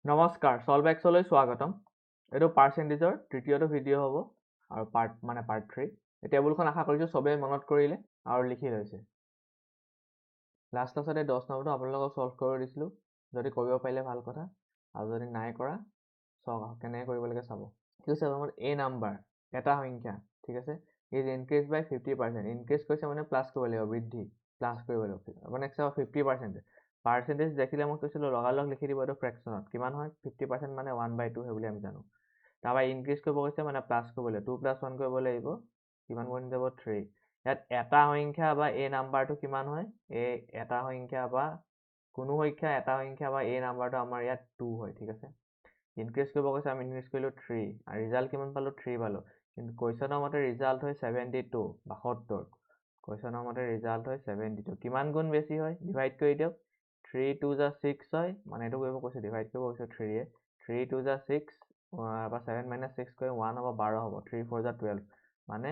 নমস্কাৰ, সলভেক্সলৈ স্বাগতম। এইটো পাৰ্চেণ্টেজৰ তৃতীয়টো ভিডিঅ' হ'ব আৰু পাৰ্ট 3। এই টেবুলখন আশা কৰিছোঁ চবেই মনত কৰিলে আৰু লিখি লৈছে। লাষ্ট ক্লাছতে 10 নম্বৰটো আপোনালোকক সলভ কৰি দিছিলোঁ। যদি কৰিব পাৰিলে ভাল কথা, আৰু যদি নাই কৰা চাওক কেনেকৈ কৰিব লাগে চাব। ঠিক আছে, আমাৰ এ নাম্বাৰ এটা সংখ্যা, ঠিক আছে, ইজ ইনক্ৰিজ বাই 50%। ইনক্ৰিজ কৰিছে মানে প্লাছ কৰিব লাগিব, বৃদ্ধি প্লাছ কৰিব লাগিব। মানে 50%। পাৰ্চেণ্টেজ দেখিলে মই কৈছিলোঁ লগালগ লিখি দিব, এইটো ফ্ৰেকশ্যনত কিমান হয় 50% মানে 1/2 হয় বুলি আমি জানো। তাৰপৰা ইনক্ৰিজ কৰিব কৈছে মানে প্লাছ কৰিব লাগিব, 2 + 1 কৰিব লাগিব, কিমান বনি যাব 3। ইয়াত এটা সংখ্যা বা এই নাম্বাৰটো কিমান হয়, এই এটা সংখ্যা বা কোনো সংখ্যা এটা সংখ্যা বা এই নাম্বাৰটো আমাৰ ইয়াত 2 হয়। ঠিক আছে, ইনক্ৰিজ কৰিব কৈছে, আমি ইনক্ৰিজ কৰিলোঁ 3 আৰু ৰিজাল্ট কিমান পালোঁ 3 পালোঁ। কিন্তু কুৱেশ্যনৰ মতে ৰিজাল্ট হয় 72, 72। কুৱেশ্যনৰ মতে ৰিজাল্ট হয় 72। কিমান গুণ বেছি হয় ডিভাইড কৰি দিয়ক। 3 2 * 6 হয়, মানে এইটো কৰিব কৈছে, ডিভাইড কৰিব কৈছে 3 3 2 * 6 বা 7 - 6 কৰি 1 হ'ব, 12 হ'ব। 3 4 * 12 মানে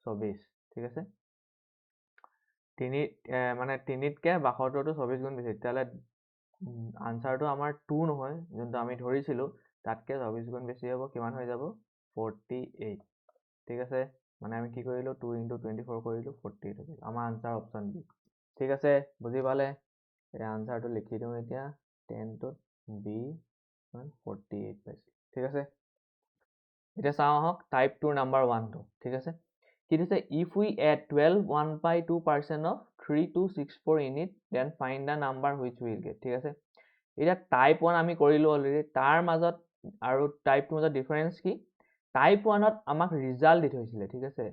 24। ঠিক আছে, মানে 3তকৈ 72টো 24 গুণ বেছি। তেতিয়াহ'লে আনচাৰটো আমাৰ 2 নহয়, যোনটো আমি ধৰিছিলোঁ তাতকৈ 24 গুণ বেছি হ'ব। কিমান হৈ যাব 48। ঠিক আছে, মানে আমি কি কৰিলোঁ 2 × 24 কৰিলোঁ 48। আমাৰ আনচাৰ অপশ্যন বি। ঠিক আছে, বুজি পালে? এই আনচাৰটো লিখি দিওঁ এতিয়া 10টোত বি 48 পাইছোঁ। ঠিক আছে, এতিয়া চাওঁ আহক টাইপ 2 নাম্বাৰ 1টো। ঠিক আছে, কি দিছে, if we add 12 1/2% of 3264 in it, then find the number which we will get। ঠিক আছে, এতিয়া টাইপ 1 আমি কৰিলোঁ অলৰেডি, তাৰ মাজত আৰু টাইপ 2 মাজত ডিফাৰেঞ্চ কি? টাইপ 1ত আমাক ৰিজাল্ট দি থৈছিলে। ঠিক আছে,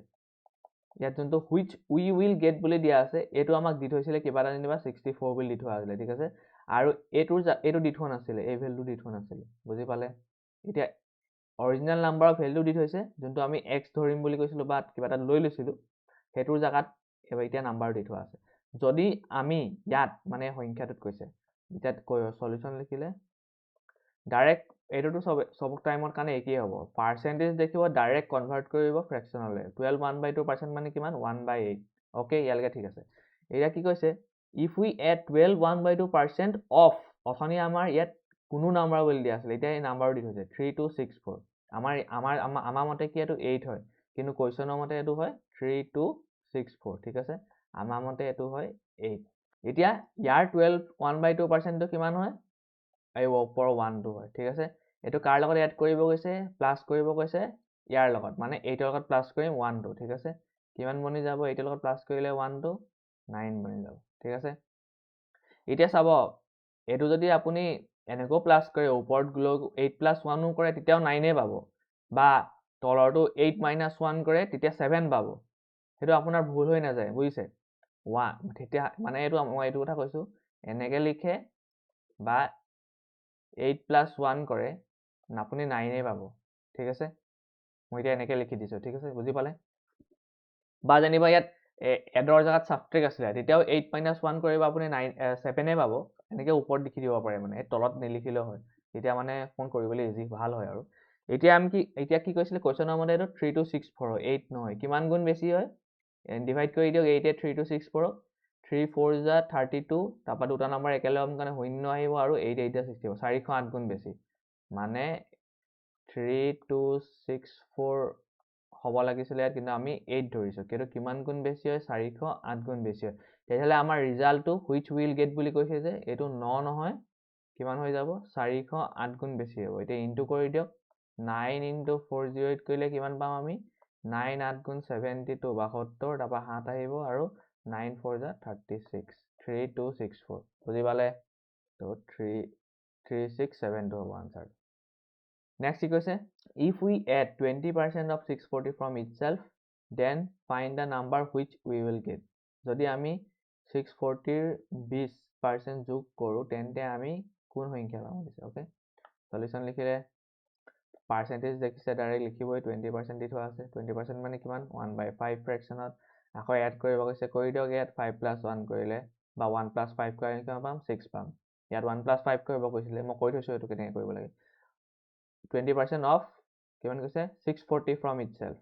ইয়াত যোনটো হুইচ উই উইল গেট বুলি দিয়া আছে, এইটো আমাক দি থৈছিলে কিবা এটা যেনিবা 64 বুলি দি থোৱা আছিলে। ঠিক আছে, আৰু এইটো দি থোৱা নাছিলে, এই ভেলুটো দি থোৱা নাছিলে। বুজি পালে? এতিয়া অৰিজিনেল নাম্বাৰৰ ভেলু দি থৈছে, যোনটো আমি এক্স ধৰিম বুলি কৈছিলোঁ বা কিবা এটা লৈ লৈছিলোঁ, সেইটোৰ জেগাত এতিয়া নাম্বাৰ দি থোৱা আছে। যদি আমি ইয়াত মানে সংখ্যাটোত কৈছে, এতিয়া সলিউশ্যন লিখিলে ডাইৰেক্ট এইটোতো চব টাইমৰ কাৰণে একেই হ'ব। পাৰ্চেণ্টেজ দেখিব, ডাইৰেক্ট কনভাৰ্ট কৰিব ফ্ৰেকশ্যনলৈ। 12 1/2% মানে কিমান 1/8। অ'কে, ইয়ালৈকে ঠিক আছে। এতিয়া কি কৈছে, ইফ উই এড 12 1/2% অফ, অথনি আমাৰ ইয়াত কোনো নাম্বাৰ বুলি দিয়া আছিলে, এতিয়া এই নাম্বাৰ দি থৈছে 3264। আমাৰ মতে কি এইটো 8 হয়, কিন্তু কুৱেশ্যনৰ মতে এইটো হয় 3264। ঠিক আছে, আমাৰ মতে এইটো হয় 8। এতিয়া ইয়াৰ 12 1/2%টো কিমান হয়, এই ওপৰৰ 1টো হয়। ঠিক আছে, এইটো কাৰ লগত এড কৰিব গৈছে, প্লাছ কৰিব গৈছে ইয়াৰ লগত, মানে 8ৰ লগত প্লাছ কৰিম 1টো। ঠিক আছে, কিমান বনি যাব, 8ৰ লগত প্লাছ কৰিলে 1টো 9 বনি যাব। ঠিক আছে, এতিয়া চাব, এইটো যদি আপুনি এনেকৈও প্লাছ কৰে, ওপৰত 8 + 1ও কৰে, তেতিয়াও 9এ পাব, বা তলৰটো 8 - 1 কৰে তেতিয়া 7 পাব। সেইটো আপোনাৰ ভুল হৈ নাযায়, বুজিছে? তেতিয়া মানে মই এইটো কথা কৈছোঁ, এনেকৈ লিখে বা 8 + 1 কৰে, আপুনি 9এ পাব। ঠিক আছে, মই এতিয়া এনেকৈ লিখি দিছোঁ। ঠিক আছে, বুজি পালে? বা যেনিবা ইয়াত এডৰ জেগাত ছাবট্ৰেক্ট আছিলে, তেতিয়াও 8 - 1 কৰিব আপুনি 7এ পাব। এনেকৈ ওপৰত লিখি দিব পাৰে, মানে তলত নিলিখিলেও হয়, তেতিয়া মানে অকণ কৰিবলৈ ইজি ভাল হয় আৰু। এতিয়া কি কৈছিলে, কুৱেশ্যনৰ মতে এইটো 3264 হয়, 8 নহয়। কিমান গুণ বেছি হয়, ডিভাইড কৰি দিয়ক 8 - 3264। 3 4 * 32, তাৰপৰা দুটা নম্বৰ একেলগে কাৰণে 0 আহিব, আৰু 8 8 = 60 হ'ব, 408 গুণ বেছি। মানে 3264 হ'ব লাগিছিলে ইয়াত, কিন্তু আমি 8 ধৰিছোঁ, কিন্তু কিমান গুণ বেছি হয়, 408 গুণ বেছি হয়। তেতিয়াহ'লে আমাৰ ৰিজাল্টটো হুইচ উইল গেট বুলি কৈছে যে, এইটো 9 নহয়, কিমান হৈ যাব 408 গুণ বেছি হ'ব। এতিয়া ইনটু কৰি দিয়ক, 9 × 408 কৰিলে কিমান পাম আমি, 9 8 গুণ 72, 72, তাৰপৰা 7 আহিব, আৰু 9 4 = 36, 3264। বুজি পালে? তো 3672 হ'ব আনচাৰ। নেক্সট কি কৈছে, if we add 20% of 640 from itself, then find the number which we will get। যদি আমি 640ৰ 20% যোগ কৰোঁ, তেন্তে আমি কোন সংখ্যা পাম দিছে। অ'কে, সলিউশ্যন লিখিলে পাৰ্চেণ্টেজ দেখিছে, ডাইৰেক্ট লিখিবই, 20% দি থোৱা আছে। 20% মানে কিমান 1/5 ফ্ৰেকশ্যনত আকৌ এড কৰিব কৈছে, কৰি দিয়ক। ইয়াত 5 + 1 কৰিলে বা 1 + 5 কৰিলে কিমান পাম 6 পাম। ইয়াত 1 + 5 কৰিব কৈছিলে, মই কৈ থৈছোঁ এইটো কেনেকৈ কৰিব লাগে। 20% অফ কিমান কৈছে 640 from itself।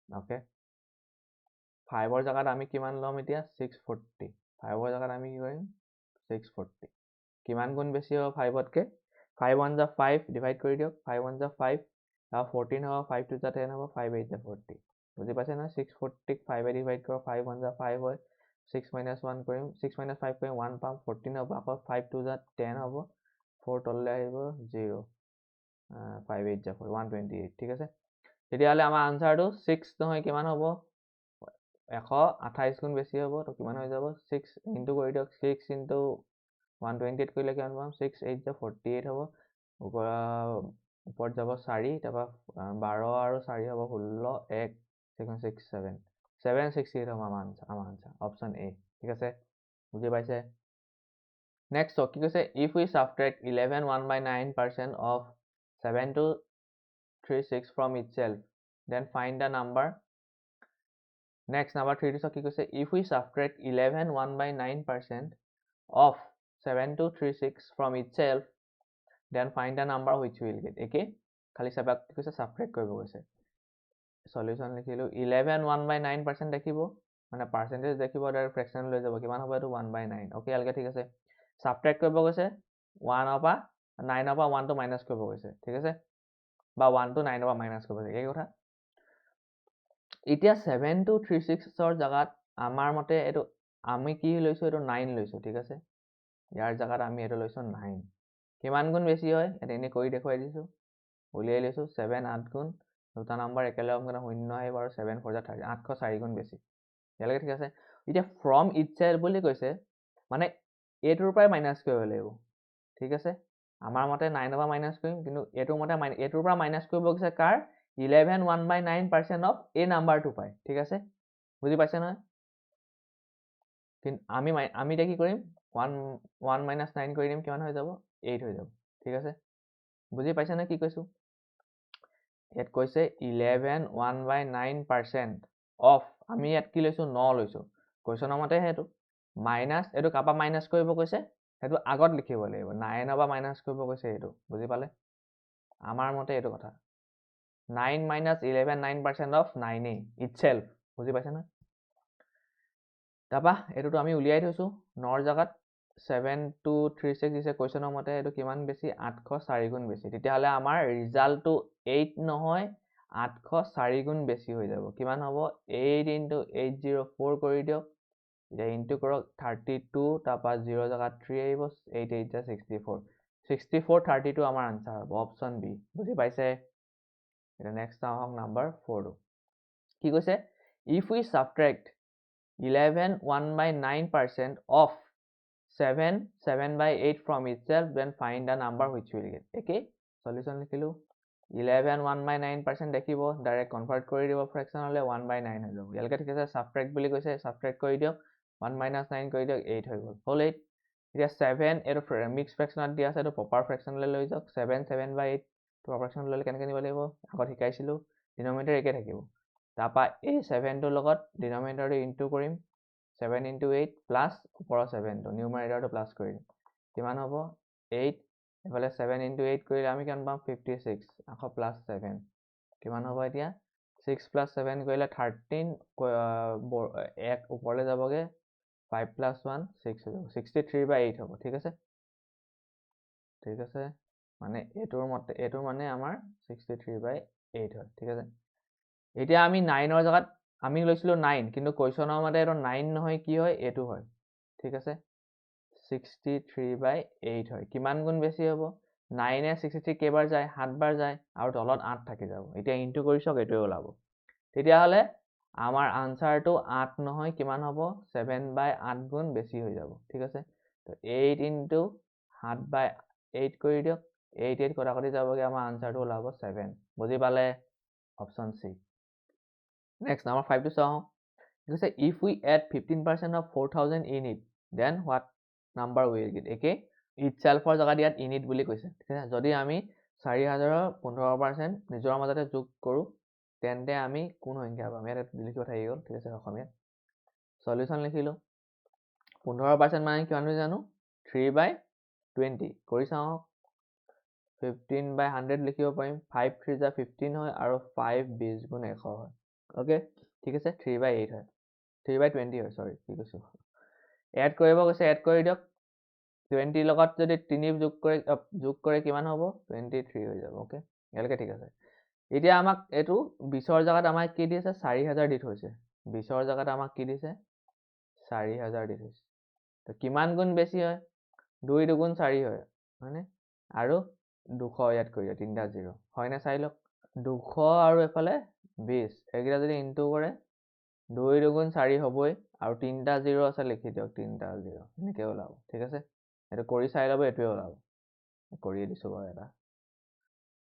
অ'কে, 5ৰ জেগাত আমি কিমান ল'ম এতিয়া 640। 5ৰ জেগাত আমি কি কৰিম 640। কিমান গুণ বেছি হ'ব 5তকৈ, 5 1 যা 5 ডিভাইড কৰি দিয়ক 5 1 যা 5 আৰু 14 হ'ব 5 2 যা 10 হ'ব 5 8 যা 40 বুজি পাইছে না 640 ক 5 এ ডিভাইড কৰক 5 1 যা 5 হয় 6 minus 1 কৰিম 6 minus 5 কৰিম 1 পাম 14 হ'ব আকৌ 5 2 যা 10 হ'ব 4 তললৈ আহিব 0 5 8 যা 4 128 ঠিক আছে তেতিয়াহ'লে আমাৰ আনসাৰটো 6 নহয় কিমান হ'ব 128 গুণ বেছি হ'ব তো কিমান হৈ যাব 6 ইনটু কৰি দিয়ক 6 ইনটু 128 কৰিলে কিমান পাম 6 8 যা 48 হ'ব ওপৰত যাব 4 তাৰপৰা 12 আৰু 4 হ'ব 16 1 6 7 768 হ'ব আমাৰ আনসাৰ অপশ্যন এ ঠিক আছে বুজি পাইছে নেক্সট কি কৈছে if we subtract 11 1/9% of 7236 from itself then find the number next number 3 to কি কৈছে if we subtract 11 1/9% of 7236 from itself then find the number which will get একে খালি সবাক কি কৈছে subtract কৰিব কৈছে সলিউশন লিখিলো 11 1/9% দেখিব মানে পার্সেন্টেজ দেখিব ডাইরেক্ট ফ্র্যাকশন লৈ যাব কিমান হ'ব এটো 1/9 ওকে আলকে ঠিক আছে সাবট্রাক্ট কৰিব কৈছে 1 ৰ পৰা 9 ৰ পৰা 1 টো মাইনাস কৰিব কৈছে ঠিক আছে বা 1 টো 9 ৰ পৰা মাইনাস কৰিব কৈছে এই কথা এতিয়া 7236 ৰ জায়গাত আমাৰ মতে এটো আমি কি লৈছো এটো 9 লৈছো ঠিক আছে ইয়াৰ জায়গাত আমি এটো লৈছো 9 কিমান গুণ বেছি হয় এটা এনে কৰি দেখুৱাই দিছো উলিয়াই লৈছো 7 8 গুণ দুটা নাম্বাৰ একেলগে মানে শূন্য আহিব আৰু 7 4 30 804 গুণ বেছি ইয়ালৈকে ঠিক আছে এতিয়া ফ্ৰম ইটসেল্ফ বুলি কৈছে মানে এটোৰ পৰাই মাইনাস কৰিব লাগিব ঠিক আছে আমাৰ মতে 9 ৰ পৰা মাইনাস কৰিম কিন্তু এটোৰ মতে এটোৰ পৰা মাইনাস কৰিব গৈছে কাৰ 11 1/9% অফ এই নাম্বাৰটো পায় ঠিক আছে বুজি পাইছে নহয় কিন্তু আমি এতিয়া কি কৰিম 1 minus 9 কৰি দিম কিমান হৈ যাব 8 হৈ যাব ঠিক আছে বুজি পাইছে না কি কৈছো ইয়াত কৈছে 11 1/9% অফ আমি ইয়াত কি লৈছো 9 লৈছো কোৱেশ্যনৰ মতে হেতু মাইনাস এটো কাপা মাইনাস কৰিব কৈছে হেতু আগত লিখিব লাগিব 9 ৰ পৰা মাইনাস কৰিব কৈছে এটো বুজি পালে আমাৰ মতে এটো কথা 9 minus 11 9% of 9 itself বুজি পাইছে না তাপা এটোটো আমি উলিয়াই থৈছো 9 ৰ জায়গাত 7236 দিছে কোৱেশ্যনৰ মতে এটো কিমান বেছি 804 গুণ বেছি তেতিয়াহলে আমাৰ ৰিজাল্টটো 8 নহয় 804 গুণ বেছি হৈ যাব কিমান হ'ব 8 into 804 কৰি দিয়ক এতিয়া ইনটু কৰক 32 তাপা 0 জায়গাত 3 আহিব 8 8 যা 64 64 32 আমাৰ আনসাৰ হ'ব অপশ্যন বি বুজি পাইছে এটা নেক্সট আহক নাম্বাৰ 4 কি কৈছে if we subtract 11 1/9% of 7 7/8 from itself then find the number which will get একে সলিউশন লিখিলো 11 1/9% দেখিব ডাইৰেক্ট কনভাৰ্ট কৰি দিব ফ্ৰেকশনলে 1/9 হৈ যাব ইয়ালৈকে ঠিক আছে সাবট্ৰাক্ট বুলি কৈছে সাবট্ৰাক্ট কৰি দিয়ক 1 minus 9 কৰি দিয়ক 8 হৈ গ'ল হল 8 এতিয়া 7 এটো মিক্স ফ্ৰেকশনত দিয়া আছে এটো প্ৰপাৰ ফ্ৰেকশনলে লৈ যাওক 7 7/8 প্ৰপাৰ ফ্ৰেকশন ললে কেনেকৈ নিব লাগিব আগত শিকাইছিলো ডিনোমিনেটৰ একে থাকিব তাপা এই 7 টোৰ লগত ডিনোমিনেটৰটো ইনটু কৰিম 7 into 8 plus ওপৰৰ 7 টো নিউমাৰেটৰটো প্লাস কৰি দিম কিমান হ'ব 8 এফালে 7 into 8 কৰিলে আমি কিমান পাম 56 আকৌ প্লাস 7 কিমান হ'ব এতিয়া 6 plus 7 কৰিলে 13 এক ওপৰলে যাবগে 5 plus 1 6 হৈ যাব 63/8 হ'ব ঠিক আছে মানে এটোৰ মানে আমাৰ 63/8 হয় ঠিক আছে এতিয়া আমি 9 ৰ জায়গাত আমি লৈছিলো 9 কিন্তু কোৱেশ্যনৰ মতে এটো 9 নহয় কি হয় এটো হয় ঠিক আছে 63/8 হয় কিমান গুণ বেছি হ'ব 9 এ 63 কেইবাৰ যায় 7 বাৰ যায় আৰু তলত 8 থাকি যাব এতিয়া ইনটু কৰি চাওক এটোৱে ওলাব তেতিয়াহলে আমাৰ আনসাৰটো 8 নহয় কিমান হ'ব 7/8 গুণ বেছি হৈ যাব ঠিক আছে তো 8 into 7/8 কৰি দিয়ক 8 8 কটাকটি যাবগে আমাৰ আনসাৰটো ওলাব 7 বুজি পালে option C Next, number 5 to saw. You say if we add 15% of 4,000 in it, then what number we will get? Okay? Itself for জাগাত ইয়াত in it বুলি কৈছে ঠিক আছে যদি আমি 4000 ৰ 15% নিজৰ মাজতে যোগ কৰো তেন্তে আমি কোন সংখ্যা পাম ইয়াত লিখিব থাকি গ'ল ঠিক আছে অসমীয়াত সলিউশন লিখিলো 15% মানে কিমান হৈ জানো 3/20 কৰি চাও 15/100 লিখিব পাৰিম 5 3 যা 15 হয় আৰু 5 20 গুণ 100 হয় ওকে ঠিক আছে 3/8 হয় 3/20 হয় সৰি কি কৈছো এড কৰিব কৈছে এড কৰি দিয়ক 20 লগত যদি 3 যোগ কৰে কিমান হ'ব 23 হৈ যাব ওকে ইয়ালৈকে ঠিক আছে এতিয়া আমাক এইটো 20ৰ জাগাত আমাক কি দিছে 4000 দি থৈছে 20ৰ জাগাত আমাক কি দিছে 4000 দি থৈছে তো কিমান গুণ বেছি হয় 2 দুগুণ 4 হয় হয়নে আৰু 200 ইয়াত কৰি দিয়া তিনিটা 0 হয়নে চাই লওক 200 আৰু এফালে 20 এইকেইটা যদি ইনটু কৰে 2 দুগুণ 4 হ'বই আৰু তিনিটা 0 আছে লিখি দিয়ক তিনিটা 0 এনেকৈ ওলাব ঠিক আছে এইটো কৰি চাই ল'ব এইটোৱে ওলাব কৰিয়ে দিছোঁ বাৰু এটা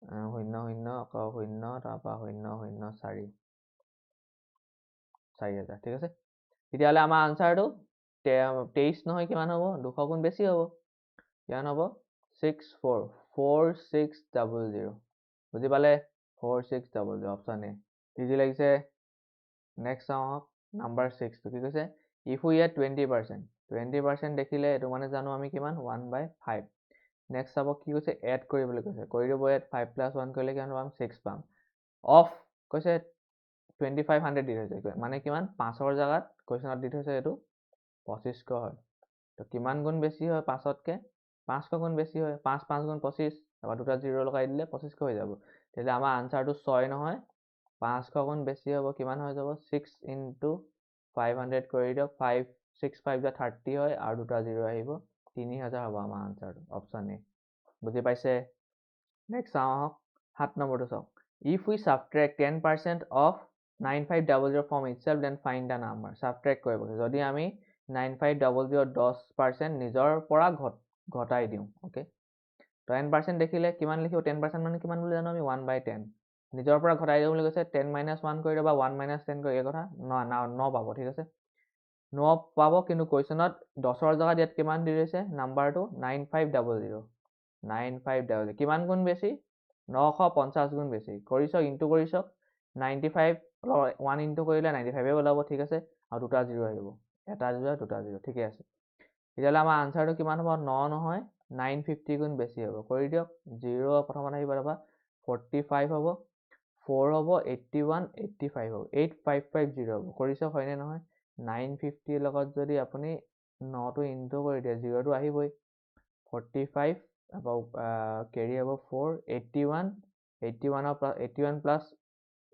0 0 আকৌ 0 তাৰপৰা 0 0 4 4000 ঠিক আছে তেতিয়াহ'লে আমাৰ আনচাৰটো 23 নহয় কিমান হ'ব 200 গুণ বেছি হ'ব কিমান হ'ব 4600 বুজি পালে 4600 অপশ্যন এ ইজি লাগিছে নেক্সট চাওঁ আহক নাম্বাৰ 6 টো কি কৈছে ইফ উই এড 20% দেখিলে এইটো মানে জানো আমি কিমান 1/5 নেক্সট চাব কি কৈছে এড কৰিবলৈ কৈছে কৰি দিব এড 5 + 1 কৰিলে কিমান পাম 6 পাম অফ কৈছে 2500 দি থৈছে মানে কিমান 5ৰ জাগাত কুৱেশ্যনত দি থৈছে এইটো 2500 হয় তো কিমান গুণ বেছি হয় 5তকৈ 500 গুণ বেছি হয় 5 5 গুণ 25 তাৰপৰা দুটা 0 লগাই দিলে 2500 হৈ যাব তেতিয়াহ'লে আমাৰ আনচাৰটো 6 নহয় 500 গুণ বেছি হ'ব কিমান হৈ যাব 6 × 500 কৰি দিয়ক 5 6 5 = 30 হয় আৰু দুটা 0 আহিব 3000 হ'ব আমাৰ আনচাৰটো অপশ্যন এ বুজি পাইছে নেক্সট চাওঁ আহক 7 নম্বৰটো চাওক if we subtract 10% of 9500 from itself then find the number subtract কৰিব যদি আমি 9500 10% নিজৰ পৰা ঘটাই দিওঁ ওকে 10% দেখিলে কিমান লিখিব 10% মানে কিমান বুলি জানো আমি 1/10 নিজৰ পৰা ঘটাই দিওঁ বুলি কৈছে 10 - 1 কৰি দিবা 1 - 10 কৰি এই কথা 9 পাব ঠিক আছে 9 পাব কিন্তু কুৱেশ্যনত 10ৰ জাগাত ইয়াত কিমান দি দিছে নাম্বাৰটো 9500 কিমান গুণ বেছি 950 গুণ বেছি কৰি চাওক ইনটু কৰি চাওক 95 1 ইনটু কৰিলে 95 ওলাব ঠিক আছে আৰু দুটা 0 আহিব এটা 0 দুটা 0 ঠিকে আছে তেতিয়াহ'লে আমাৰ আনচাৰটো কিমান হ'ব 9 নহয় 950 গুণ বেছি হ'ব কৰি দিয়ক 0 প্ৰথমত আহিব তাৰপৰা 45 হ'ব 4 হ'ব 81 85 হ'ব 8550 হ'ব কৰি চাওক হয়নে নহয় 950 লগত যদি আপুনি 9টো ইনটু কৰি দিয়ে 0টো আহিবই 45 কেৰি হ'ব 4 81 81 প্লাছ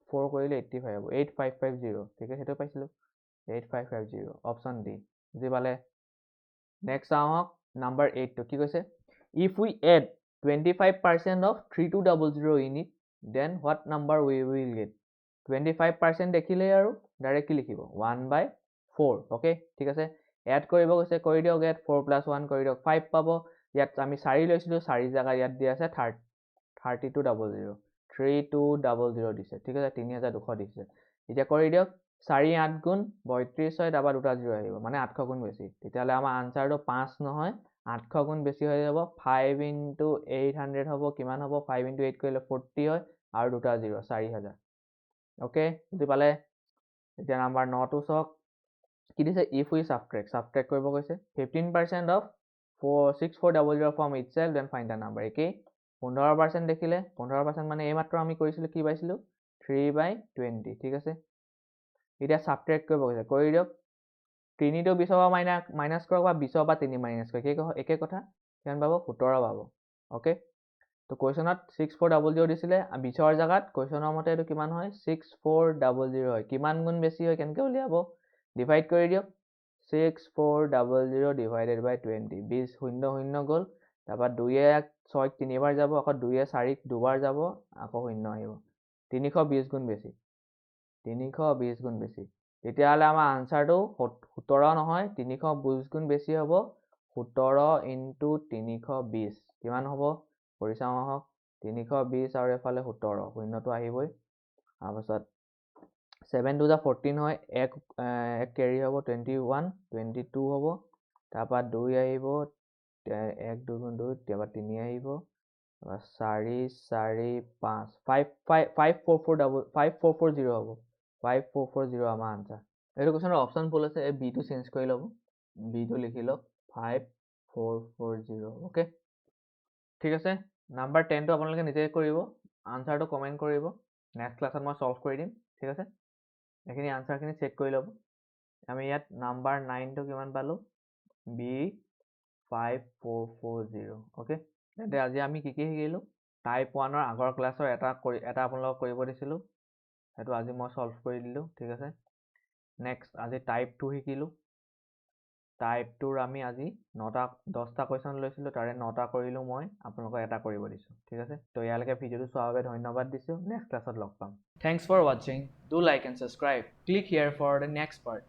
4 কৰিলে 85 হ'ব 8550 ঠিক আছে সেইটো পাইছিলোঁ 8550 অপশ্যন ডি বুজি পালে নেক্সট চাওঁ আহক নাম্বাৰ 8 টো কি কৈছে if we add 25% of 3200 in it then what number we will get 25% দেখিলেই আৰু ডাইৰেক্টলি লিখিব 1/4 অ'কে ঠিক আছে এড কৰিব কৈছে কৰি দিয়ক এড 4 + 1 কৰি দিয়ক 5 পাব ইয়াত আমি 4 লৈছিলোঁ 4 জাগাত ইয়াত দিয়া আছে 3200 3200 দিছে ঠিক আছে 3200 দিছে এতিয়া কৰি দিয়ক 4 8 গুণ 32 হয় তাৰপৰা দুটা 0 আহিব মানে 800 গুণ বেছি তেতিয়াহ'লে আমাৰ আনচাৰটো 5 নহয় 800 গুণ বেছি হৈ যাব 5 × 800 হ'ব কিমান হ'ব 5 × 8 কৰিলে 40 হয় আৰু দুটা 0 4000 অ'কে বুজি পালে এতিয়া নাম্বাৰ 9টো চাওক কি দিছে ইফ উই সাবট্ৰেক্ট কৰিব কৈছে 15% of 6400 from itself then find the number একেই 15% দেখিলে 15% মানে এইমাত্ৰ আমি কৰিছিলোঁ কি পাইছিলোঁ 3/20 ঠিক আছে এতিয়া সাবট্ৰেক্ট কৰিব কৈছে কৰি দিয়ক 3টো 20ৰ পৰা মাইনাছ কৰক বা 20ৰ পৰা 3 মাইনাছ কৰক একে কথা কিমান পাব 17 পাব অ'কে তো কুৱেশ্যনত 6400 দিছিলে 20ৰ জাগাত কুৱেশ্যনৰ মতে এইটো কিমান হয় 6400 হয় কিমান গুণ বেছি হয় কেনেকৈ উলিয়াব ডিভাইড কৰি দিয়ক 6400 ডিভাইডেড বাই 20 20 0 0 গ'ল তাৰপৰা 2-এ 6 তিনিবাৰ যাব আকৌ 2-এ 4 দুবাৰ যাব আকৌ 0 আহিব 320 গুণ বেছি 320 গুণ বেছি তেতিয়াহ'লে আমাৰ আনচাৰটো 17 নহয় 320 গুণ বেছি হ'ব 17 × 320 কিমান হ'ব কৰি চাওঁ আহক 320 আৰু এফালে 17 শূন্যটো আহিবই তাৰপাছত 7 × 2 = 14 হয় এক কেৰি হ'ব 21 22 হ'ব তাৰপৰা 2 আহিব 1 2 গুণ 2 তাৰপৰা 3 আহিব 4 4 5 5440 হ'ব 5440 আমাৰ আনচাৰ এইটো কুৱেশ্যনৰ অপশ্যন ভুল আছে এই বিটো চেঞ্জ কৰি ল'ব বিটো লিখি লওক 5440 অ'কে ঠিক আছে নাম্বাৰ 10টো আপোনালোকে নিজে কৰিব আনচাৰটো কমেণ্ট কৰিব নেক্সট ক্লাছত মই সলভ কৰি দিম ঠিক আছে এইখিনি আনচাৰখিনি চেক কৰি ল'ব আমি ইয়াত নাম্বাৰ 9টো কিমান পালোঁ বি 5440 অ'কে তেন্তে আজি আমি কি শিকিলোঁ টাইপ 1ৰ আগৰ ক্লাছৰ এটা আপোনালোকক কৰিব দিছিলোঁ সেইটো আজি মই সলভ কৰি দিলোঁ ঠিক আছে নেক্সট আজি টাইপ 2 শিকিলোঁ টাইপ 2ৰ আমি আজি 10টা কুৱেশ্যন লৈছিলোঁ তাৰে 9টা কৰিলোঁ মই আপোনালোকক এটা কৰিব দিছোঁ ঠিক আছে তো ইয়ালৈকে ভিডিঅ'টো চোৱাৰ বাবে ধন্যবাদ দিছোঁ নেক্সট ক্লাছত লগ পাম Thanks for watching. Do like and subscribe. Click here for the next part.